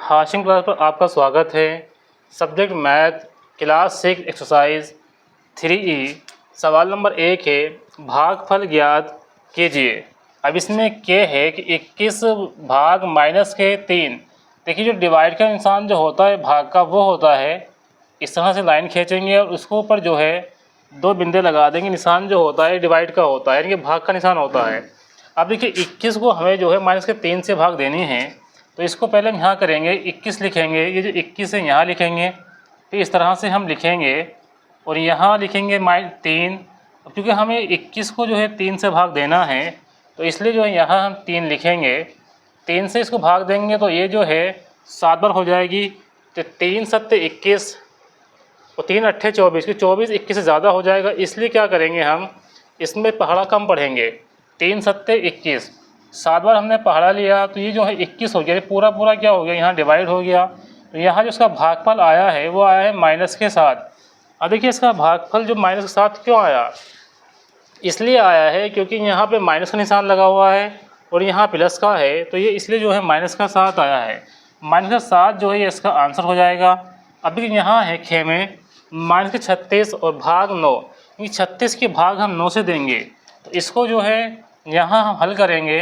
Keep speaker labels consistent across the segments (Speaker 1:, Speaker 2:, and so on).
Speaker 1: Hashim class पर आपका स्वागत है। Subject math, class 6, exercise 3E। सवाल नंबर 1 है, भागफल ज्ञात कीजिए। अब इसमें क्या है कि 21 भाग माइनस के 3। देखिए, जो डिवाइड का निशान जो होता है भाग का, वो होता है इस तरह से लाइन खींचेंगे और उसके ऊपर जो है 2 बिंदे लगा देंगे। निशान जो होता है डिवाइड का होता है, यानी कि भाग का निशान होता है। अब देखिए 21 को हमें जो है माइनस के 3 से भाग देनी है, तो इसको पहले हम यहाँ करेंगे, 21 लिखेंगे। ये जो 21 है यहाँ लिखेंगे, तो इस तरह से हम लिखेंगे और यहाँ लिखेंगे -3। क्योंकि हमें 21 को जो है 3 से भाग देना है, तो इसलिए जो है यहाँ हम 3 लिखेंगे। 3 से इसको भाग देंगे तो ये जो है 7 बार हो जाएगी। तो 3 7 21 और 3 8 24, कि 24 21 से ज़्यादा हो जाएगा। इसलिए क्या करेंगे, हम इसमें पहाड़ा कम पढ़ेंगे। 3 7 21, 7 बार हमने पहाड़ा लिया, तो ये जो है 21 हो गया। पूरा पूरा क्या हो गया, यहाँ डिवाइड हो गया। तो यहाँ जो इसका भागफल आया है वो आया है माइनस के 7। अब देखिए इसका भागफल जो माइनस के 7 क्यों आया, इसलिए आया है क्योंकि यहाँ पे माइनस का निशान लगा हुआ है और यहाँ प्लस का है, तो ये इसलिए जो है माइनस का 7 आया है। माइनस का 7 जो है ये इसका आंसर हो जाएगा। अभी यहाँ है खे में माइनस के 36 और भाग 9, ये 36 के भाग हम 9 से देंगे। तो इसको जो है यहाँ हम हल करेंगे।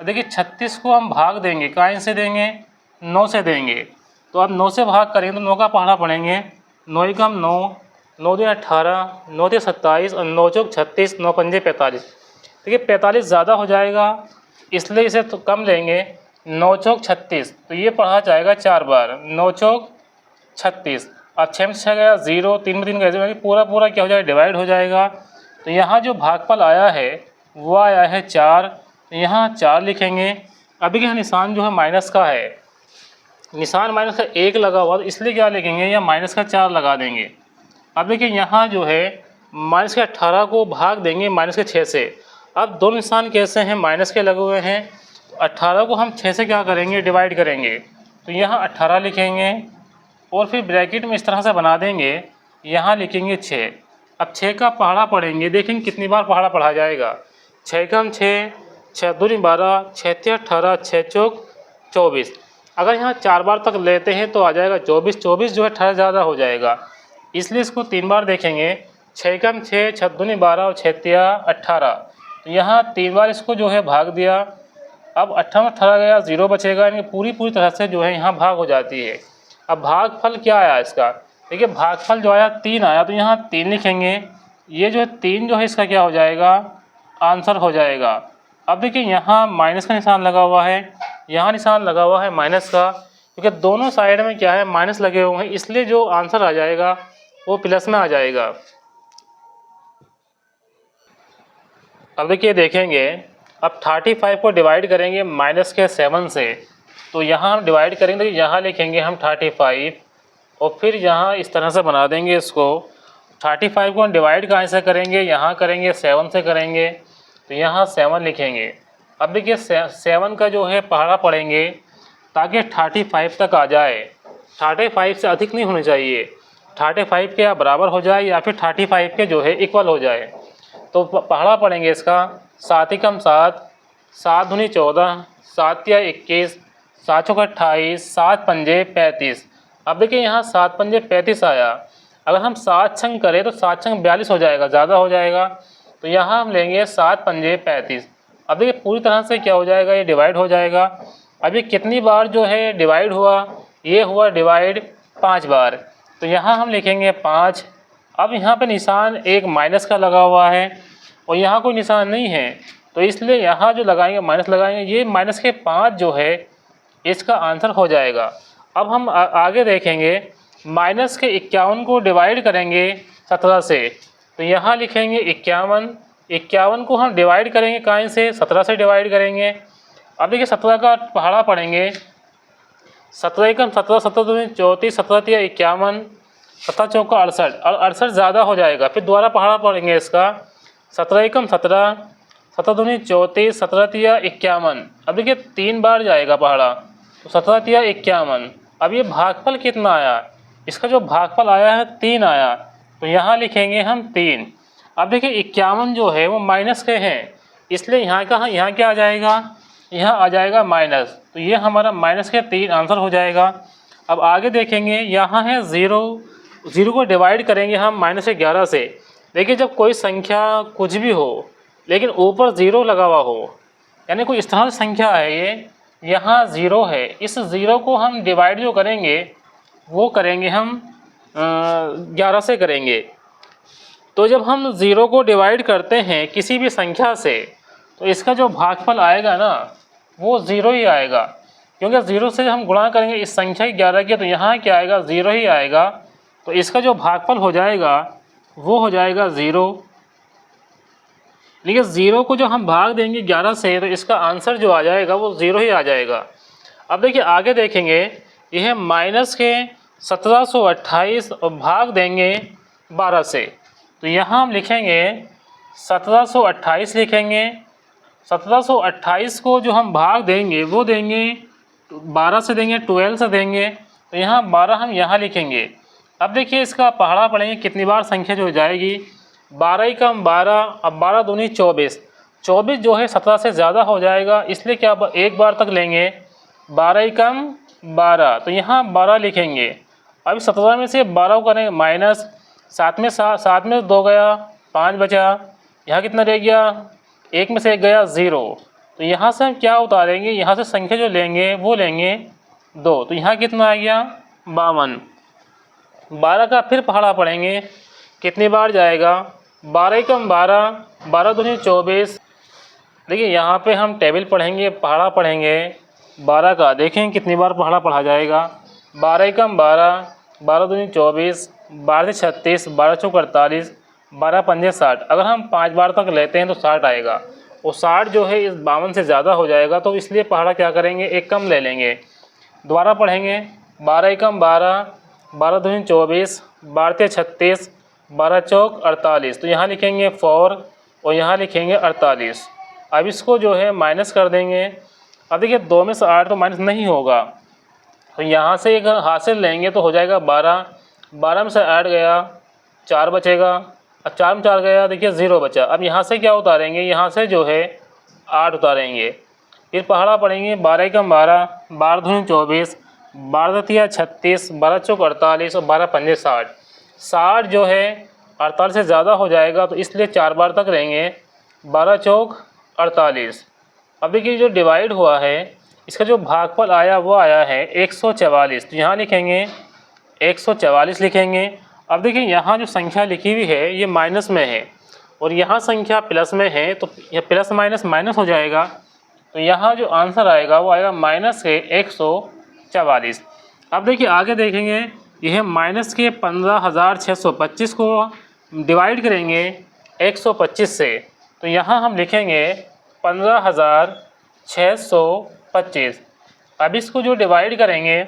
Speaker 1: देखिए 36 को हम भाग देंगे, काइन से देंगे, 9 से देंगे। तो अब 9 से भाग करेंगे तो 9 का पहाड़ा पढ़ेंगे। 9 एकम 9, 9 दूनी 18, 9 तीन 27 और 9 चौक 36, 9 पंजे 45। देखिए 45 ज़्यादा हो जाएगा, इसलिए इसे तो कम लेंगे। 9 चौक 36, तो ये पढ़ा जाएगा 4 बार। 9 चौक 36, अब 6 में 6 गया 0, 3 में 3 गया, पूरा पूरा क्या हो जाएगा, डिवाइड हो जाएगा। तो यहाँ जो भागफल आया है वो आया है 4। तो यहाँ 4 लिखेंगे। अभी का निशान जो है माइनस का है, निशान माइनस का 1 लगा हुआ, तो इसलिए क्या लिखेंगे, या माइनस का 4 लगा देंगे। अब देखिए यहाँ जो है माइनस के 18 को भाग देंगे माइनस के 6 से। अब दो निशान कैसे हैं, माइनस के लगे हुए हैं, तो 18 को हम 6 से क्या करेंगे, डिवाइड करेंगे। तो यहाँ 18 लिखेंगे और फिर ब्रैकेट में इस तरह से बना देंगे, यहाँ लिखेंगे 6। अब 6 का पहाड़ा पढ़ेंगे, देखेंगे कितनी बार पहाड़ा पढ़ा जाएगा। 6 कम 6, 6 दूनी 12, 6 तीन 18, 6 चौक 24। अगर यहाँ 4 बार तक लेते हैं तो आ जाएगा 24। 24 जो है 18 ज़्यादा हो जाएगा, इसलिए इसको 3 बार देखेंगे। 6 कम 6, 6 दूनी 12 और 6 तिया 18। तो यहाँ 3 बार इसको जो है भाग दिया। अब 18 में 18 गया, 0 बचेगा, यानी पूरी तरह से जो है यहाँ भाग हो जाती है। अब भागफल क्या आया इसका, देखिए भागफल जो आया 3 आया, तो यहाँ 3 लिखेंगे। ये जो है 3 जो है इसका क्या हो जाएगा, आंसर हो जाएगा। अब देखिए यहाँ माइनस का निशान लगा हुआ है, यहाँ निशान लगा हुआ है माइनस का, क्योंकि दोनों साइड में क्या है, माइनस लगे हुए हैं, इसलिए जो आंसर आ जाएगा वो प्लस में आ जाएगा। अब देखिए देखेंगे, अब 35 को डिवाइड करेंगे माइनस के 7 से। तो यहाँ हम डिवाइड करेंगे, तो यहाँ लिखेंगे हम 35 और फिर यहाँ इस तरह से बना देंगे इसको। 35 को हम डिवाइड कहाँ से करेंगे, यहाँ करेंगे 7 से करेंगे, तो यहाँ 7 लिखेंगे। अब देखिए 7 का जो है पहाड़ा पढ़ेंगे ताकि 35 तक आ जाए। 35 से अधिक नहीं होनी चाहिए, 35 के या बराबर हो जाए या फिर 35 के जो है इक्वल हो जाए। तो पहाड़ा पढ़ेंगे इसका। 7 एकम 7, 7 दूनी 14, 7 तिया 21, 7 चौक 28, 7 पंजे 35। अब देखिए यहाँ 7 पंजे 35 आया। अगर हम 7 छंग करें तो 7 छंग 42 हो जाएगा, ज़्यादा हो जाएगा। तो यहाँ हम लेंगे 7 पंजे 35। अब देखिए पूरी तरह से क्या हो जाएगा, ये डिवाइड हो जाएगा। अभी कितनी बार जो है डिवाइड हुआ, ये हुआ डिवाइड 5 बार, तो यहाँ हम लिखेंगे 5। अब यहाँ पे निशान एक माइनस का लगा हुआ है और यहाँ कोई निशान नहीं है, तो इसलिए यहाँ जो लगाएंगे माइनस लगाएंगे। ये माइनस के 5 जो है इसका आंसर हो जाएगा। अब हम आगे देखेंगे, माइनस के 51 को डिवाइड करेंगे 17 से, तो यहाँ लिखेंगे 51। 51 को हम डिवाइड करेंगे काइन से, 17 से डिवाइड करेंगे। अब देखिए 17 का पहाड़ा पढ़ेंगे। 17 एकम 17, 17 दूनी 34, 17 तिया 51, 17 चौका 68 और 68 ज़्यादा हो जाएगा। फिर दोबारा पहाड़ा पढ़ेंगे इसका। 17 एकम 17, 17 दूनी 34, 17 तिया 51। अब देखिए 3 बार जाएगा पहाड़ा, तो 17 तिया 51। अब ये भागफल कितना आया, इसका जो भागफल आया है 3 आया, तो यहाँ लिखेंगे हम 3। अब देखिए 51 जो है वो माइनस के हैं, इसलिए यहाँ क्या आ जाएगा, यहाँ आ जाएगा माइनस, तो ये हमारा माइनस के 3 आंसर हो जाएगा। अब आगे देखेंगे, यहाँ है 0, 0 को डिवाइड करेंगे हम -11 से। देखिए जब कोई संख्या कुछ भी हो लेकिन ऊपर 0 लगा हुआ हो, यानी कोई इस तरह की संख्या है ये, यहाँ 0 है, इस 0 को हम डिवाइड जो करेंगे वो करेंगे हम 11 से करेंगे। तो जब हम 0 को डिवाइड करते हैं किसी भी संख्या से तो इसका जो भागफल आएगा ना वो 0 ही आएगा, क्योंकि 0 से हम गुणा करेंगे इस संख्या 11 की, तो यहाँ क्या आएगा 0 ही आएगा। तो इसका जो भागफल हो जाएगा वो हो जाएगा 0। लेकिन 0 को जो हम भाग देंगे 11 से तो इसका आंसर जो आ जाएगा वो 0 ही आ जाएगा। अब देखिए आगे देखेंगे, यह माइनस के 1728 और भाग देंगे 12 से, तो यहाँ हम लिखेंगे 1728 लिखेंगे। 1728 को जो हम भाग देंगे वो देंगे 12 से देंगे, 12 से देंगे, तो यहाँ 12 हम यहाँ लिखेंगे। अब देखिए इसका पहाड़ा पढ़ेंगे कितनी बार संख्या जो हो जाएगी, 12 ही कम 12, अब 12 दूनी 24, 24 जो है 17 से ज़्यादा हो जाएगा, इसलिए क्या एक बार तक लेंगे, 12 ही कम 12, तो यहाँ 12 लिखेंगे। अब 17 में से 12 को करेंगे माइनस, 7 में 2 गया, 5 बचा, यहाँ कितना रह गया, 1 में से 1 गया 0, तो यहाँ से हम क्या उतारेंगे, यहाँ से संख्या जो लेंगे वो लेंगे 2, तो यहाँ कितना आ गया 52। 12 का फिर पहाड़ा पढ़ेंगे कितनी बार जाएगा, 12 ही कम 12, 12 दूनी 24। देखिए यहाँ पे हम टेबल पढ़ेंगे, पहाड़ा पढ़ेंगे 12 का, देखें कितनी बार पहाड़ा पढ़ा जाएगा, 12 ही कम 12, 12 दूनी 24, 12 से 36, 12 चौक 48, 12 पंजे 60। अगर हम 5 बार तक लेते हैं तो 60 आएगा, और 60 जो है इस 52 से ज़्यादा हो जाएगा, तो इसलिए पहाड़ा क्या करेंगे, एक कम ले लेंगे। दोबारा पढ़ेंगे, 12 ही कम 12, 12 दूनी 24, 12 से 36, 12 चौक 48, तो यहाँ लिखेंगे 4 और यहाँ लिखेंगे 48। अब इसको जो है माइनस कर देंगे। अब देखिए 2 में से 8 तो माइनस नहीं होगा, तो यहाँ से एक हासिल लेंगे तो हो जाएगा 12, 12 में से 8 गया, 4 बचेगा, अब 4 में 4 गया, देखिए 0 बचा। अब यहाँ से क्या उतारेंगे, यहाँ से जो है 8 उतारेंगे। फिर पहाड़ा पढ़ेंगे, 12 ही कम 12, 12 दूनी 24, 12 तिया 36, 12 चौक 48 और 12 पंजे 60। 60 जो है 48 से ज़्यादा हो जाएगा, तो इसलिए 4 बार तक रहेंगे, 12 चौक 48। अब देखिए जो डिवाइड हुआ है इसका जो भागफल आया वो आया है 144, तो यहाँ लिखेंगे 144 लिखेंगे। अब देखिए यहाँ जो संख्या लिखी हुई है ये माइनस में है और यहाँ संख्या प्लस में है, तो यह प्लस माइनस माइनस हो जाएगा, तो यहाँ जो आंसर आएगा वो आएगा माइनस के 144। अब देखिए आगे देखेंगे, यह माइनस के 15,625 को डिवाइड करेंगे 125 से, तो यहाँ हम लिखेंगे 15,625। अब इसको जो डिवाइड करेंगे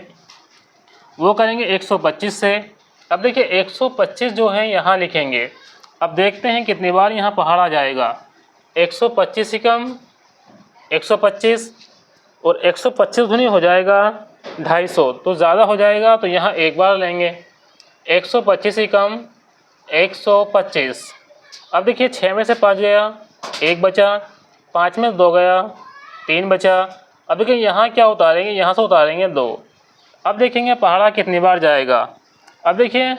Speaker 1: वो करेंगे 125 से। अब देखिए 125 जो है यहाँ लिखेंगे। अब देखते हैं कितनी बार यहाँ पहाड़ा जाएगा, 125 ही कम 125 और 125 धुनी हो जाएगा 250, तो ज़्यादा हो जाएगा, तो यहाँ एक बार लेंगे, 125 ही कम 125। अब देखिए 6 में से 5 गया, 1 बचा, 5 में 2 गया, 3 बचा। अब देखिए यहाँ क्या उतारेंगे, यहाँ से उतारेंगे 2। अब देखेंगे पहाड़ा कितनी बार जाएगा। अब देखिए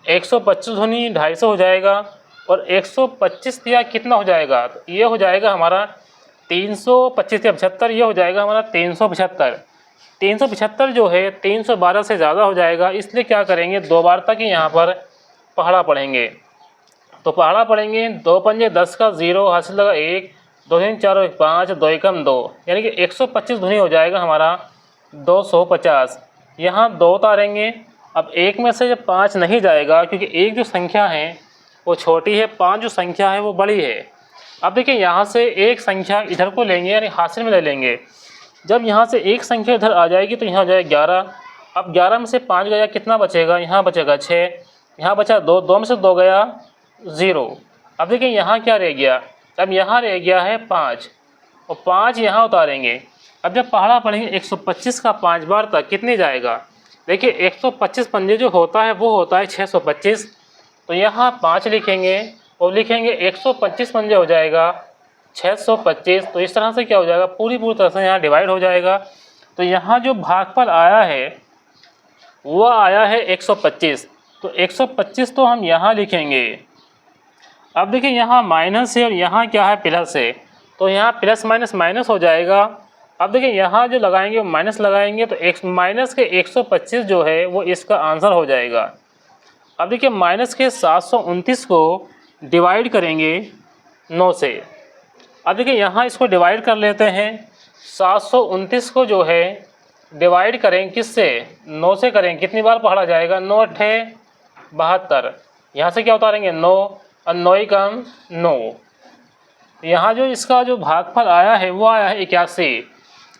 Speaker 1: 125 धुनी 250 हो जाएगा और 125 दिया कितना हो जाएगा, तो ये हो जाएगा हमारा 325 या 75, ये हो जाएगा हमारा 375। 375 जो है 312 से ज़्यादा हो जाएगा, इसलिए क्या करेंगे 2 बार तक ही यहाँ पर पहाड़ा पढ़ेंगे। तो पहाड़ा पढ़ेंगे 2 पंजे 10 का 0 हासिल लगा 1, 2 3 4 1 5, 2 एकम 2, यानी कि 125 धुनी हो जाएगा हमारा 250। यहाँ 2 उतारेंगे। अब 1 में से जब 5 नहीं जाएगा, क्योंकि 1 जो संख्या है वो छोटी है, 5 जो संख्या है वो बड़ी है। अब देखिए यहाँ से एक संख्या इधर को लेंगे, यानी हासिल में ले लेंगे। जब यहाँ से एक संख्या इधर आ जाएगी तो यहाँ हो जाएगा 11। अब 11 में से 5 गया, कितना बचेगा, यहाँ बचेगा 6, यहाँ बचा 2, 2 में से 2 गया 0। अब देखिए यहाँ क्या रह गया, अब यहाँ रह गया है 5 और 5 यहाँ उतारेंगे। अब जब पहाड़ा पढ़ेंगे 125 का 5 बार तक कितने जाएगा, देखिए 125 पंजे जो होता है वो होता है 625, तो यहाँ 5 लिखेंगे और लिखेंगे 125 पंजे हो जाएगा 625। तो इस तरह से क्या हो जाएगा, पूरी तरह से यहाँ डिवाइड हो जाएगा। तो यहाँ जो भागफल आया है वो आया है 125। तो 125 तो हम यहाँ लिखेंगे। अब देखिए यहाँ माइनस है और यहाँ क्या है, प्लस है, तो यहाँ प्लस माइनस माइनस हो जाएगा। अब देखिए यहाँ जो लगाएंगे वो माइनस लगाएंगे, तो एक माइनस के 125 जो है वो इसका आंसर हो जाएगा। अब देखिए माइनस के 729 को डिवाइड करेंगे 9 से। अब देखिए यहाँ इसको डिवाइड कर लेते हैं। 729 को जो है डिवाइड करें किससे, 9 से करें, कितनी बार पढ़ा जाएगा, 9 अट्ठे 72। यहाँ से क्या उतारेंगे 9 और 9 ही कम 9। यहाँ जो इसका जो भागफल आया है वो आया है 81।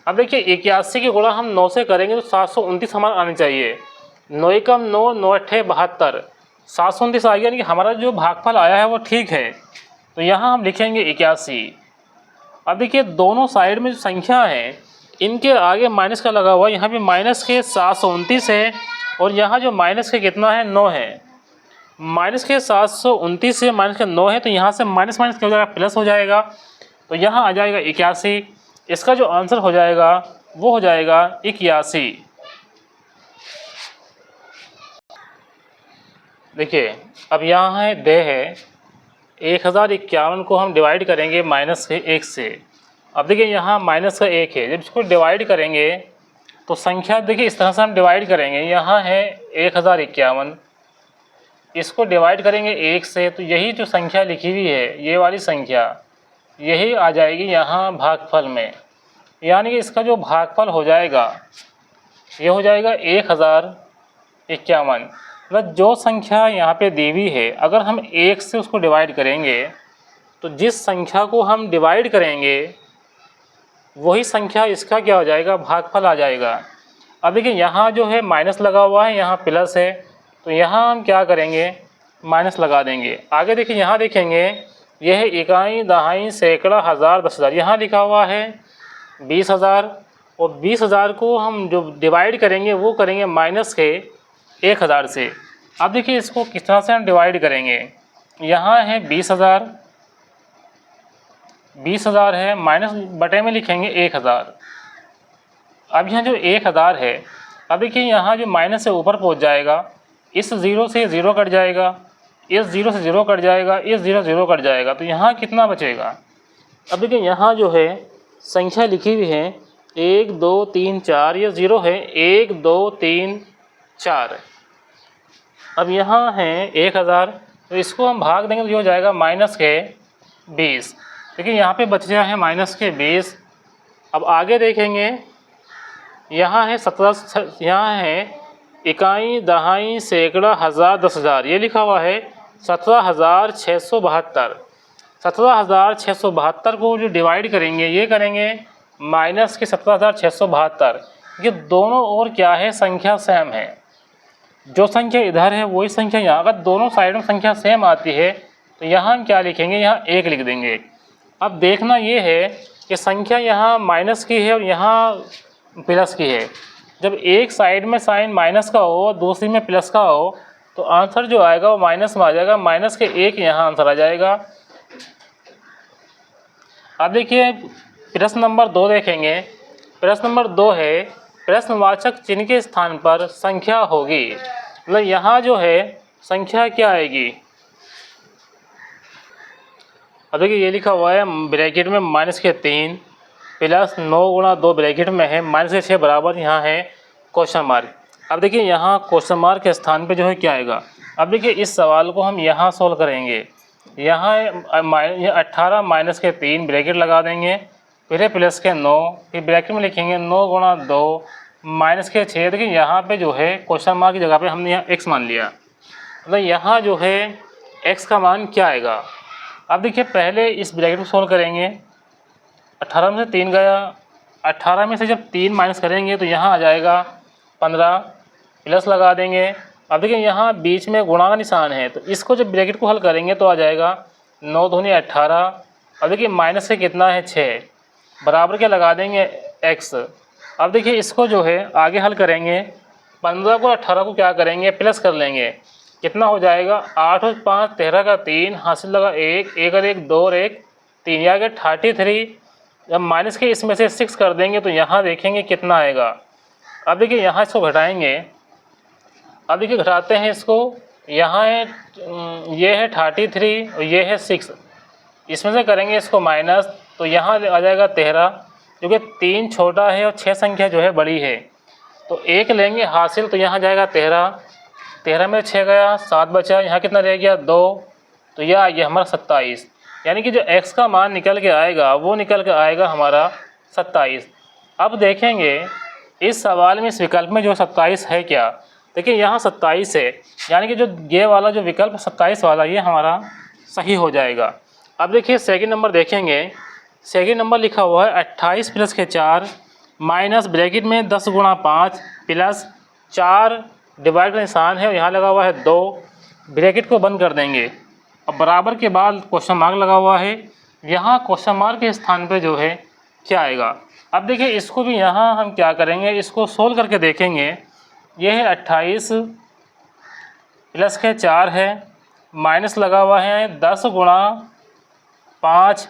Speaker 1: अब देखिए 81 की गुणा हम 9 से करेंगे तो 729 हमारा आनी चाहिए। 9 ही कम 9, 9 अट्ठे 72, 729 आ गया, यानी कि हमारा जो भागफल आया है वो ठीक है। तो यहाँ हम लिखेंगे 81। अब देखिए दोनों साइड में जो संख्या है इनके आगे माइनस का लगा हुआ है, यहाँ पे माइनस के 729 है और यहाँ जो माइनस के कितना है 9 है। माइनस के 729 से माइनस का 9 है, तो यहाँ से माइनस माइनस क्या हो जाएगा, प्लस हो जाएगा। तो यहाँ आ जाएगा 81। इसका जो आंसर हो जाएगा वो हो जाएगा 81। देखिए अब यहाँ है दे है 1051 को हम डिवाइड करेंगे माइनस के 1 से। अब देखिए यहाँ माइनस का 1 है, जब इसको डिवाइड करेंगे तो संख्या देखिए इस तरह से हम डिवाइड करेंगे। यहाँ है 1051, इसको डिवाइड करेंगे 1 से, तो यही जो संख्या लिखी हुई है ये वाली संख्या यही आ जाएगी यहाँ भागफल में। यानी कि इसका जो भागफल हो जाएगा ये हो जाएगा 1051। मतलब जो संख्या यहाँ पे दी हुई है अगर हम 1 से उसको डिवाइड करेंगे तो जिस संख्या को हम डिवाइड करेंगे वही संख्या इसका क्या हो जाएगा, भागफल आ जाएगा। अब देखिए यहाँ जो है माइनस लगा हुआ है, यहाँ प्लस है, तो यहाँ हम क्या करेंगे, माइनस लगा देंगे। आगे देखिए यहाँ देखेंगे यह है इकाई, दहाई, सैकड़ा, हज़ार, 10,000, यहाँ लिखा हुआ है 20,000 और 20,000 को हम जो डिवाइड करेंगे वो करेंगे माइनस के 1,000 से। अब देखिए इसको किस तरह से हम डिवाइड करेंगे, यहाँ है 20,000, 20,000 है, माइनस बटे में लिखेंगे 1,000। अब यहाँ जो 1,000 है, अब देखिए यहाँ जो माइनस से ऊपर पहुँच जाएगा, इस ज़ीरो से ज़ीरो कट जाएगा, इस ज़ीरो से ज़ीरो कट जाएगा, इस ज़ीरो कट जाएगा, तो यहाँ कितना बचेगा। अब देखिए यहाँ जो है संख्या लिखी हुई है 1 2 3 4, ये ज़ीरो है 1 2 3 4। अब यहाँ है 1,000, तो इसको हम भाग देंगे तो ये हो जाएगा माइनस के 20। देखिए यहाँ पे बच गया है माइनस के 20। अब आगे देखेंगे यहाँ है 17, यहाँ है इकाई, दहाई, सैकड़ा, हज़ार, 10,000, ये लिखा हुआ है 17,672। 17,672 को जो डिवाइड करेंगे ये करेंगे माइनस के 17,672। ये दोनों और क्या है, संख्या सेम है। जो संख्या इधर है वही संख्या यहाँ, अगर दोनों साइड में संख्या सेम आती है तो यहाँ हम क्या लिखेंगे, यहाँ 1 लिख देंगे। अब देखना ये है कि संख्या यहाँ माइनस की है और यहाँ प्लस की है। जब एक साइड में साइन माइनस का हो दूसरी में प्लस का हो तो आंसर जो आएगा वो माइनस में आ जाएगा, माइनस के 1 यहाँ आंसर आ जाएगा। अब देखिए प्रश्न नंबर 2 देखेंगे। प्रश्न नंबर 2 है प्रश्नवाचक चिन्ह के स्थान पर संख्या होगी, मतलब यहाँ जो है संख्या क्या आएगी। अब देखिए ये लिखा हुआ है ब्रैकेट में माइनस के 3 प्लस 9 गुणा 2 ब्रैकेट में है माइनस के 6 बराबर यहाँ है क्वेश्चन मार्क। अब देखिए यहाँ क्वेश्चन मार्क के स्थान पे जो है क्या आएगा। अब देखिए इस सवाल को हम यहाँ सोल्व करेंगे। यहाँ 18 माइनस के 3 ब्रैकेट लगा देंगे, फिर प्लस के 9, फिर ब्रैकेट में लिखेंगे 9 गुणा 2 माइनस के 6। देखिए यहाँ पे जो है क्वेश्चन मार्क की जगह पे हमने यहाँ x मान लिया, मतलब यहाँ जो है x का मान क्या आएगा। अब देखिए पहले इस ब्रैकेट को सोल्व करेंगे। 18 में से 3 गया, 18 में से जब 3 माइनस करेंगे तो यहाँ आ जाएगा 15, प्लस लगा देंगे। अब देखिए यहाँ बीच में गुणा का निशान है, तो इसको जब ब्रैकेट को हल करेंगे तो आ जाएगा 9 दूनी 18। अब देखिए माइनस से कितना है 6, बराबर के लगा देंगे x। अब देखिए इसको जो है आगे हल करेंगे, 15 को 18 को क्या करेंगे, प्लस कर लेंगे, कितना हो जाएगा 8 और 5 13 का 3, हासिल लगा 1, 1 और 1 2 और 1 3, या अगर 33 जब माइनस के इसमें से 6 कर देंगे तो यहाँ देखेंगे कितना आएगा। अब देखिए यहाँ इसको घटाएंगे, अब देखिए घटाते हैं इसको, यहाँ है ये है 33 और ये है 6, इसमें से करेंगे इसको माइनस तो यहाँ आ जाएगा 13, जो कि 3 छोटा है और 6 संख्या जो है बड़ी है, तो 1 लेंगे हासिल, तो यहाँ जाएगा 13, 13 में 6 गया, 7 बचा, यहाँ कितना रह गया 2, तो यह आ गया हमारा 27। यानी कि जो x का मान निकल के आएगा वो निकल के आएगा हमारा 27। अब देखेंगे इस सवाल में इस विकल्प में जो 27 है क्या, देखिए यहाँ 27 है, यानी कि जो ये वाला जो विकल्प 27 वाला ये हमारा सही हो जाएगा। अब देखिए सेकंड नंबर देखेंगे, सेकंड नंबर लिखा हुआ है 28 प्लस के 4 माइनस ब्रैकेट में 10 गुणा 5 प्लस 4 डिवाइड का निशान है और यहाँ लगा हुआ है 2, ब्रैकेट को बंद कर देंगे। अब बराबर के बाद क्वेश्चन मार्क लगा हुआ है, यहाँ क्वेश्चन मार्क के स्थान पे जो है क्या आएगा। अब देखिए इसको भी यहाँ हम क्या करेंगे, इसको सोल्व करके देखेंगे। ये है 28 प्लस के 4 है, माइनस लगा हुआ है 10 गुणा 5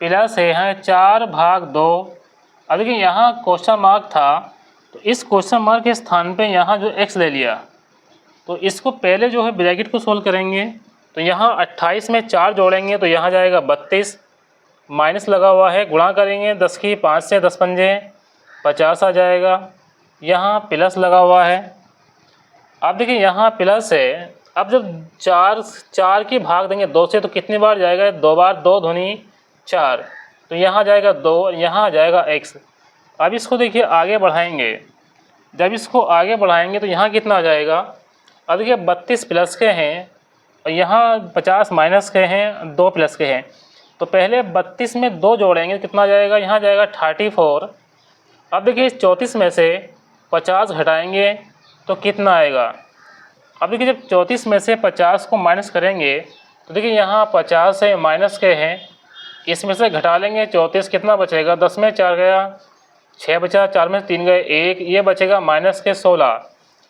Speaker 1: प्लस है 4 भाग 2। अब देखिए यहाँ क्वेश्चन मार्क था तो इस क्वेश्चन मार्क के स्थान पे यहाँ जो x ले लिया, तो इसको पहले जो है ब्रैकेट को सोल्व करेंगे, तो यहाँ 28 में 4 जोड़ेंगे तो यहाँ जाएगा 32, माइनस लगा हुआ है, गुणा करेंगे 10 की 5 से 10 पंजे 50 आ जाएगा, यहाँ प्लस लगा हुआ है। अब देखिए यहाँ प्लस है, अब जब 4 की भाग देंगे 2 से तो कितनी बार जाएगा, 2 बार, 2 दूनी 4, तो यहाँ जाएगा 2, यहाँ आ जाएगा x। अब इसको देखिए आगे बढ़ाएंगे, जब इसको आगे बढ़ाएंगे तो यहाँ कितना आ जाएगा। अब देखिए 32 प्लस के हैं और यहाँ 50 माइनस के हैं, 2 प्लस के हैं, तो पहले 32 में 2 जोड़ेंगे कितना जाएगा, यहाँ जाएगा 34। अब देखिए इस 34 में से 50 घटाएंगे तो कितना आएगा। अब देखिए जब 34 में से 50 को माइनस करेंगे तो देखिए यहाँ 50 है माइनस के हैं, इसमें से घटा लेंगे 34, कितना बचेगा, 10 में 4 गया, 6 बचा, 4 में 3 गए 1, ये बचेगा माइनस के 16।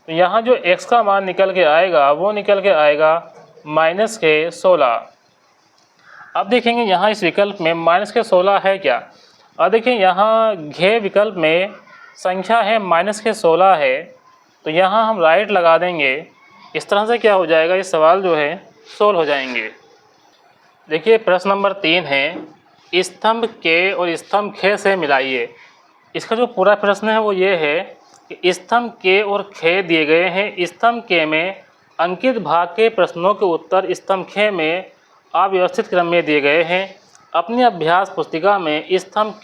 Speaker 1: तो यहाँ जो x का मान निकल के आएगा वो निकल के आएगा माइनस के 16। अब देखेंगे यहाँ इस विकल्प में माइनस के 16 है क्या। अब देखिए यहाँ घे विकल्प में संख्या है माइनस के 16 है, तो यहाँ हम राइट लगा देंगे। इस तरह से क्या हो जाएगा, ये सवाल जो है सोल्व हो जाएंगे। देखिए प्रश्न नंबर 3 है, स्तंभ के और स्तंभ ख से मिलाइए। इसका जो पूरा प्रश्न है वो ये है कि स्तंभ के और ख दिए गए हैं, स्तंभ के में अंकित भाग के प्रश्नों के उत्तर स्तंभ ख में अव्यवस्थित क्रम में दिए गए हैं। अपनी अभ्यास पुस्तिका में स्तंभ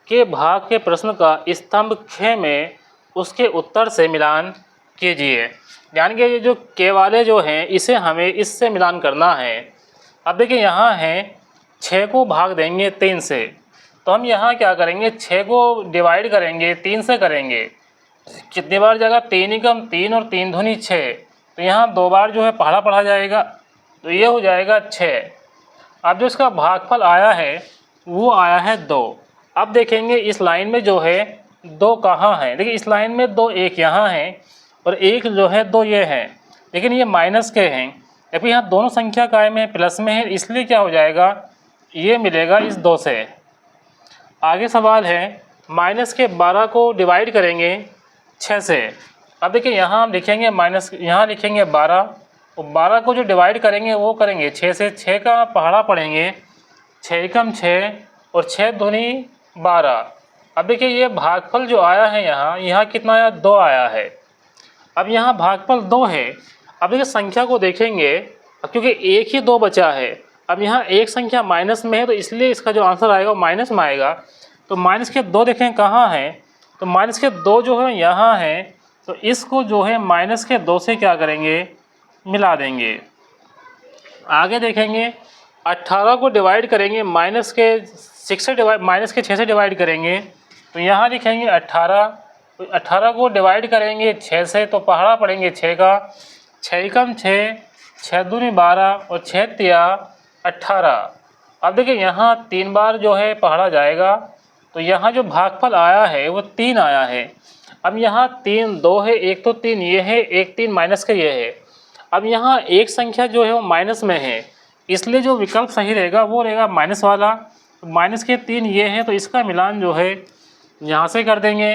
Speaker 1: के भाग के प्रश्न का स्तंभ ख में उसके उत्तर से मिलान कीजिए। यानी कि ये जो के वाले जो हैं इसे हमें इससे मिलान करना है। अब देखिए यहाँ है 6 को भाग देंगे 3 से, तो हम यहाँ क्या करेंगे, 6 को डिवाइड करेंगे 3 से करेंगे, कितनी बार जाएगा, 3 एकम 3 और 3 दूनी 6, तो यहाँ 2 बार जो है पहाड़ा पढ़ा जाएगा, तो ये हो जाएगा 6। अब जो इसका भागफल आया है वो आया है 2। अब देखेंगे इस लाइन में जो है 2 कहाँ है, देखिए इस लाइन में 2, एक यहाँ है और एक जो है 2 ये है, लेकिन ये माइनस के हैं, जबकि यहाँ दोनों संख्या कायम है, प्लस में है, इसलिए क्या हो जाएगा, ये मिलेगा इस 2 से। आगे सवाल है, माइनस के 12 को डिवाइड करेंगे 6 से। अब देखिए यहाँ हम लिखेंगे माइनस, यहाँ लिखेंगे 12 और 12 को जो डिवाइड करेंगे वो करेंगे 6 से, 6 का पहाड़ा पढ़ेंगे, 6 एकम 6 और 6 दूनी 12। अब देखिए ये भागफल जो आया है यहाँ कितना आया, 2 आया है। अब यहाँ भागफल 2 है। अब देखिए संख्या को देखेंगे, क्योंकि एक ही 2 बचा है, अब यहाँ एक संख्या माइनस में है तो इसलिए इसका जो आंसर आएगा वो माइनस में आएगा। तो माइनस के 2 देखें कहाँ है, तो माइनस के 2 जो है यहाँ है, तो इसको जो है माइनस के 2 से क्या करेंगे, मिला देंगे। आगे देखेंगे 18 को डिवाइड करेंगे माइनस के 6 से माइनस के 6 से डिवाइड करेंगे, तो यहाँ लिखेंगे 18, 18 को डिवाइड करेंगे 6 से, तो पहाड़ा पढ़ेंगे 6 का, 6 एकम 6, 6 दूनी 12 और 6 तिया 18। अब देखिए यहाँ 3 बार जो है पहाड़ा जाएगा, तो यहाँ जो भागफल आया है वो 3 आया है। अब यहाँ 3 2 है, एक तो 3 ये है, एक 3 माइनस का ये है। अब यहाँ एक संख्या जो है वो माइनस में है, इसलिए जो विकल्प सही रहेगा वो रहेगा माइनस वाला। तो माइनस के 3 ये हैं, तो इसका मिलान जो है यहाँ से कर देंगे।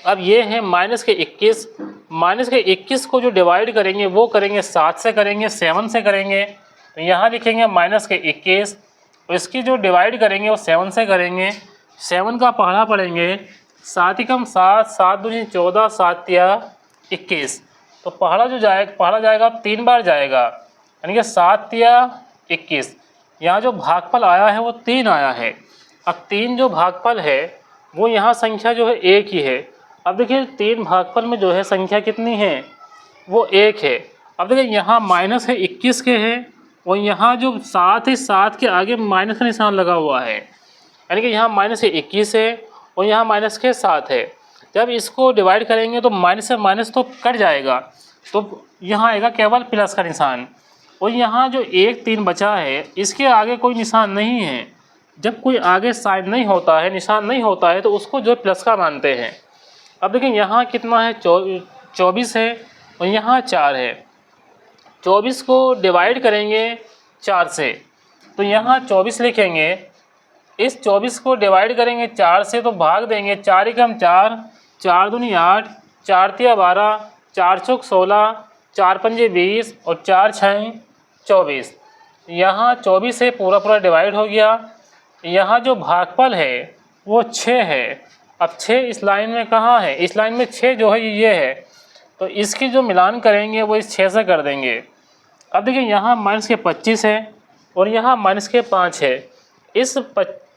Speaker 1: अब ये है माइनस के 21, माइनस के 21 को जो डिवाइड करेंगे वो करेंगे 7 से करेंगे, 7 से करेंगे। तो यहाँ लिखेंगे माइनस के 21, तो इसकी जो डिवाइड करेंगे वो 7 से करेंगे। 7 का पहाड़ा पढ़ेंगे, 7 एकम 7, 7 दूनी 14, 7 तिया 21। तो पहाड़ा जो जाएगा, पहाड़ा जाएगा 3 बार जाएगा, यानी कि 7 तिया 21। यहाँ जो भागफल आया है वो 3 आया है। अब 3 जो भागफल है वो यहाँ संख्या जो है 1 ही है। अब देखिए 3 भागफल में जो है संख्या कितनी है, वो 1 है। अब देखिए यहाँ माइनस है 21 के है, और यहाँ जो 7 है 7 के आगे माइनस का निशान लगा हुआ है, यानी कि यहाँ माइनस है 21 है और यहाँ माइनस के 7 है। जब इसको डिवाइड करेंगे तो माइनस से माइनस तो कट जाएगा, तो यहाँ आएगा केवल प्लस का निशान। और यहाँ जो 1 3 बचा है इसके आगे कोई निशान नहीं है। जब कोई आगे साइन नहीं होता है, निशान नहीं होता है, तो उसको जो प्लस का मानते हैं। अब देखिए यहाँ कितना है, 24 है और यहाँ 4 है। 24 को डिवाइड करेंगे 4 से, तो यहाँ 24 लिखेंगे। इस 24 को डिवाइड करेंगे 4 से तो भाग देंगे, 4 एकम 4, 4 दूनी 8, 4 तिया 12, 4 चौक 16, 4 पंजे 20 और 4 छः 24। यहाँ 24 से पूरा पूरा डिवाइड हो गया। यहाँ जो भागफल है वो 6 है। अब 6 इस लाइन में कहाँ है, इस लाइन में 6 जो है ये है, तो इसकी जो मिलान करेंगे वो इस 6 से कर देंगे। अब देखिए यहाँ माइनस के 25 है और यहाँ माइनस के 5 है। इस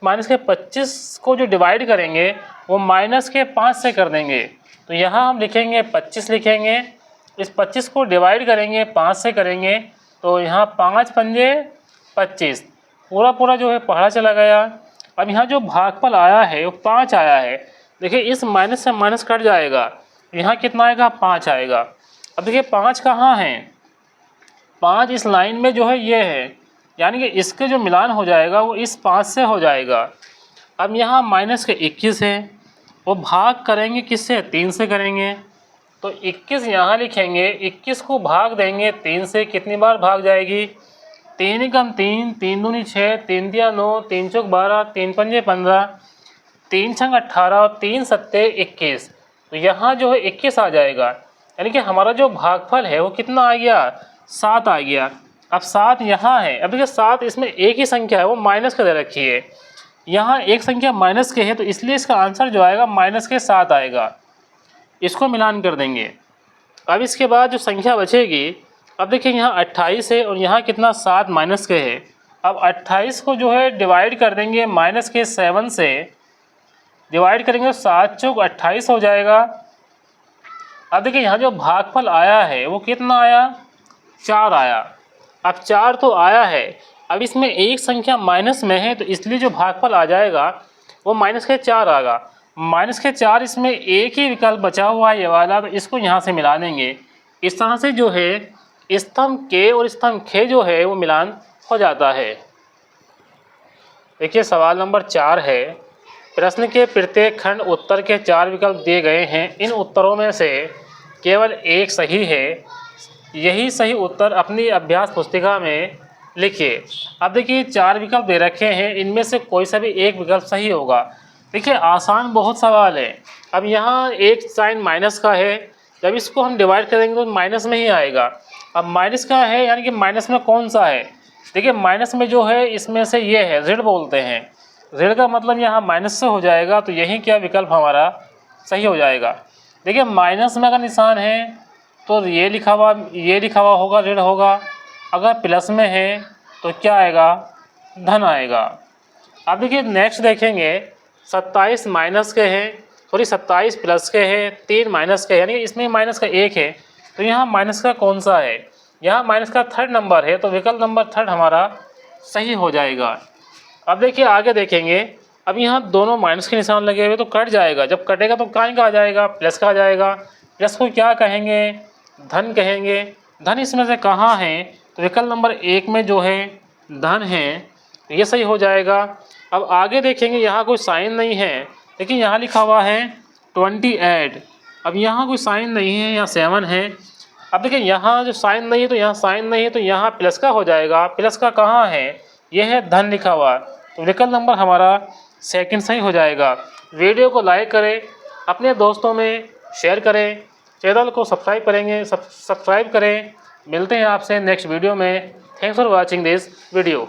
Speaker 1: माइनस के 25 को जो डिवाइड करेंगे वो माइनस के 5 से कर देंगे। तो यहाँ हम लिखेंगे 25 लिखेंगे, इस 25 को डिवाइड करेंगे 5 से करेंगे, तो यहाँ 5 पंजे 25, पूरा पूरा जो है पहाड़ा चला गया। अब यहाँ जो भागफल आया है वो 5 आया है। देखिए इस माइनस से माइनस कट जाएगा, यहाँ कितना आएगा, 5 आएगा। अब देखिए 5 कहाँ है, 5 इस लाइन में जो है ये है, यानी कि इसके जो मिलान हो जाएगा वो इस 5 से हो जाएगा। अब यहाँ माइनस के 21 है, वो भाग करेंगे किससे, 3 से करेंगे। तो 21 यहाँ लिखेंगे, 21 को भाग देंगे 3 से, कितनी बार भाग जाएगी, 3 एकम 3, 3 दूनी 6, 3 तिया 9, 3 चौक 12, 3 पंजे 15, 3 छंग 18 और 3 सत्ते 21। तो यहाँ जो है 21 आ जाएगा, यानी कि हमारा जो भागफल है वो कितना आ गया, 7 आ गया। अब 7 यहाँ है, अब देखिए 7 इसमें एक ही संख्या है, वो माइनस का दे रखी है। यहाँ एक संख्या माइनस के है, तो इसलिए इसका आंसर जो आएगा माइनस के 7 आएगा। इसको मिलान कर देंगे। अब इसके बाद जो संख्या बचेगी, अब देखिए यहाँ 28 है और यहाँ कितना, 7 माइनस के है। अब 28 को जो है डिवाइड कर देंगे माइनस के 7 से, डिवाइड करेंगे तो 7 चौक 28 हो जाएगा। अब देखिए यहाँ जो भागफल आया है वो कितना आया, 4 आया। अब 4 तो आया है, अब इसमें एक संख्या माइनस में है, तो इसलिए जो भागफल आ जाएगा वो माइनस के 4 आएगा। माइनस के 4, इसमें एक ही विकल्प बचा हुआ है ये वाला, तो इसको यहाँ से मिला देंगे। इस तरह से जो है स्तंभ के और स्तंभ खे जो है वो मिलान हो जाता है। देखिए सवाल नंबर 4 है, प्रश्न के प्रत्येक खंड उत्तर के 4 विकल्प दिए गए हैं। इन उत्तरों में से केवल एक सही है, यही सही उत्तर अपनी अभ्यास पुस्तिका में लिखिए। अब देखिए 4 विकल्प दे रखे हैं, इनमें से कोई सा भी एक विकल्प सही होगा। देखिए आसान बहुत सवाल है। अब यहाँ एक साइन माइनस का है, जब इसको हम डिवाइड करेंगे तो माइनस में ही आएगा। अब माइनस का है, यानी कि माइनस में कौन सा है, देखिए माइनस में जो है इसमें से ये है, ऋण बोलते हैं। ऋण का मतलब यहाँ माइनस से हो जाएगा, तो यही क्या विकल्प हमारा सही हो जाएगा। देखिए माइनस में अगर निशान है तो ये लिखा हुआ होगा, ऋण होगा। अगर प्लस में है तो क्या आएगा, धन आएगा। अब देखिए नेक्स्ट देखेंगे, 27 माइनस के हैं, सॉरी 27 प्लस के हैं, 3 माइनस के, यानी कि इसमें माइनस का 1 है, तो यहाँ माइनस का कौन सा है, यहाँ माइनस का 3rd नंबर है, तो विकल्प नंबर 3rd हमारा सही हो जाएगा। अब देखिए आगे देखेंगे, अब यहाँ दोनों माइनस के निशान लगे हुए, तो कट जाएगा। जब कटेगा तो काहे का आ जाएगा, प्लस का आ जाएगा। प्लस को क्या कहेंगे, धन कहेंगे। धन इसमें से कहाँ है, तो विकल्प नंबर 1 में जो है धन है, तो ये सही हो जाएगा। अब आगे देखेंगे, यहाँ कोई साइन नहीं है, लेकिन यहाँ लिखा हुआ है 28। अब यहाँ कोई साइन नहीं है, यहाँ 7 है, अब देखिए यहाँ जो साइन नहीं है तो यहाँ साइन नहीं है तो यहाँ प्लस का हो जाएगा। प्लस का कहाँ है, यह है धन लिखा हुआ, तो विकल्प नंबर हमारा सेकंड सही हो जाएगा। वीडियो को लाइक करें, अपने दोस्तों में शेयर करें, चैनल को सब्सक्राइब करें। मिलते हैं आपसे नेक्स्ट वीडियो में। Thanks for watching this video.